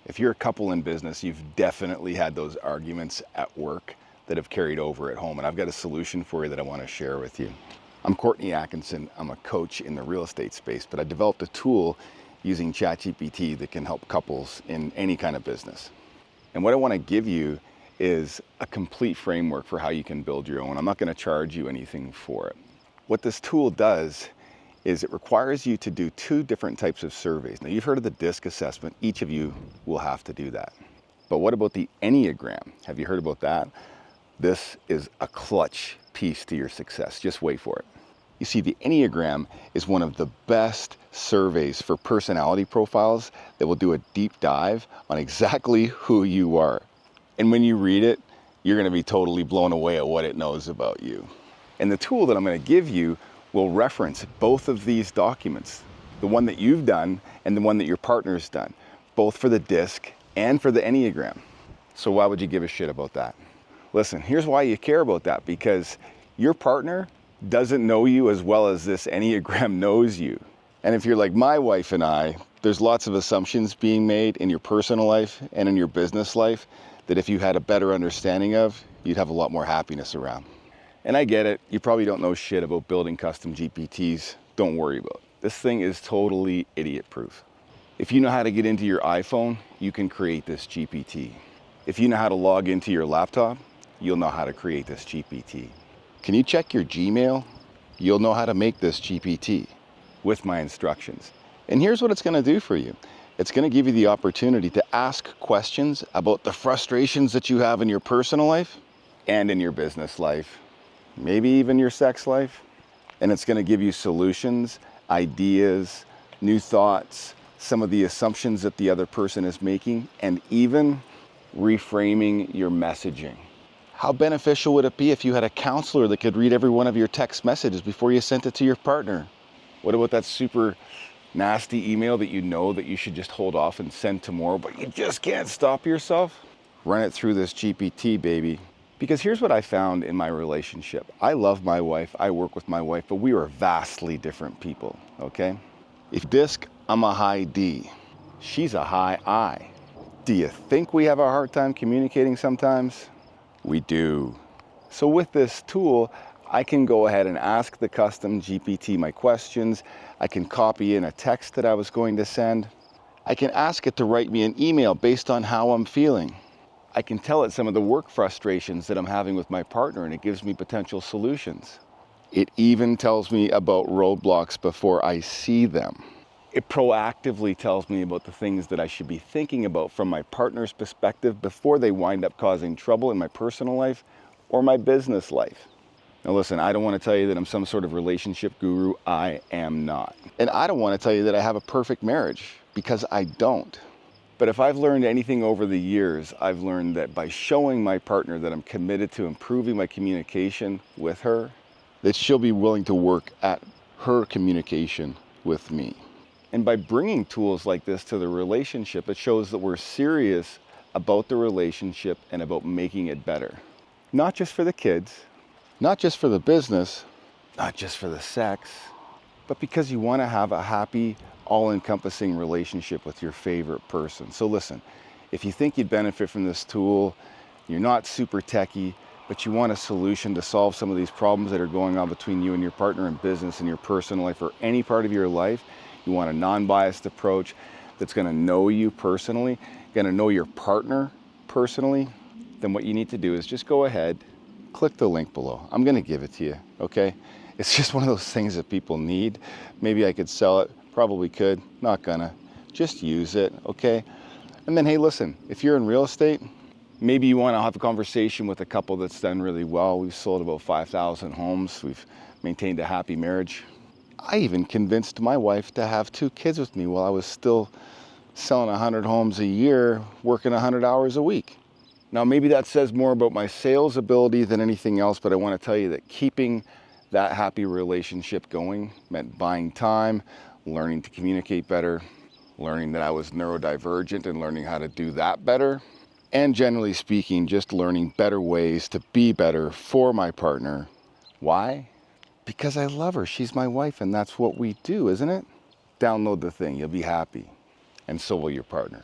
If you're a couple in business, you've definitely had those arguments at work that have carried over at home, and I've got a solution for you that I want to share with you. I'm Courtney Atkinson. I'm a coach in the real estate space, but I developed a tool using ChatGPT that can help couples in any kind of business. And what I want to give you is a complete framework for how you can build your own. I'm not going to charge you anything for it. What this tool does is it requires you to do two different types of surveys. Now, you've heard of the DISC assessment. Each of you will have to do that. But what about the Enneagram? Have you heard about that? This is a clutch piece to your success. Just wait for it. You see, the Enneagram is one of the best surveys for personality profiles that will do a deep dive on exactly who you are. And when you read it, you're going to be totally blown away at what it knows about you. And the tool that I'm going to give you will reference both of these documents, the one that you've done and the one that your partner's done, both for the DISC and for the Enneagram. So why would you give a shit about that? Listen, here's why you care about that, because your partner doesn't know you as well as this Enneagram knows you. And if you're like my wife and I, there's lots of assumptions being made in your personal life and in your business life that if you had a better understanding of, you'd have a lot more happiness around. And I get it, you probably don't know shit about building custom GPTs. Don't worry about it. This thing is totally idiot-proof. If you know how to get into your iPhone, you can create this GPT. If you know how to log into your laptop, you'll know how to create this GPT. Can you check your Gmail? You'll know how to make this GPT with my instructions. And here's what it's going to do for you. It's going to give you the opportunity to ask questions about the frustrations that you have in your personal life and in your business life, maybe even your sex life. And it's going to give you solutions, ideas, new thoughts, some of the assumptions that the other person is making, and even reframing your messaging. How beneficial would it be if you had a counselor that could read every one of your text messages before you sent it to your partner? What about that super nasty email that you know that you should just hold off and send tomorrow, but you just can't stop yourself? Run it through this GPT, baby. Because here's what I found in my relationship. I love my wife, I work with my wife, but we are vastly different people, okay? If DISC, I'm a high D. She's a high I. Do you think we have a hard time communicating sometimes? We do. So with this tool, I can go ahead and ask the custom GPT my questions. I can copy in a text that I was going to send. I can ask it to write me an email based on how I'm feeling. I can tell it some of the work frustrations that I'm having with my partner, and it gives me potential solutions. It even tells me about roadblocks before I see them. It proactively tells me about the things that I should be thinking about from my partner's perspective before they wind up causing trouble in my personal life or my business life. Now listen, I don't want to tell you that I'm some sort of relationship guru. I am not. And I don't want to tell you that I have a perfect marriage, because I don't. But if I've learned anything over the years, I've learned that by showing my partner that I'm committed to improving my communication with her, that she'll be willing to work at her communication with me. And by bringing tools like this to the relationship, it shows that we're serious about the relationship and about making it better. Not just for the kids, not just for the business, not just for the sex, but because you want to have a happy, all-encompassing relationship with your favorite person. So listen, if you think you'd benefit from this tool, you're not super techie, but you want a solution to solve some of these problems that are going on between you and your partner in business and your personal life or any part of your life, you want a non-biased approach that's going to know you personally, going to know your partner personally, then what you need to do is just go ahead, click the link below. I'm going to give it to you, okay? It's just one of those things that people need. Maybe I could sell it, probably could, not gonna. Just use it, okay? And then, hey, listen, if you're in real estate, maybe you want to have a conversation with a couple that's done really well. We've sold about 5,000 homes. We've maintained a happy marriage. I even convinced my wife to have 2 kids with me while I was still selling 100 homes a year, working 100 hours a week. Now, maybe that says more about my sales ability than anything else, but I want to tell you that keeping that happy relationship going meant buying time, learning to communicate better, learning that I was neurodivergent and learning how to do that better, and generally speaking, just learning better ways to be better for my partner. Why? Because I love her. She's my wife, and that's what we do, isn't it? Download the thing. You'll be happy, and so will your partner.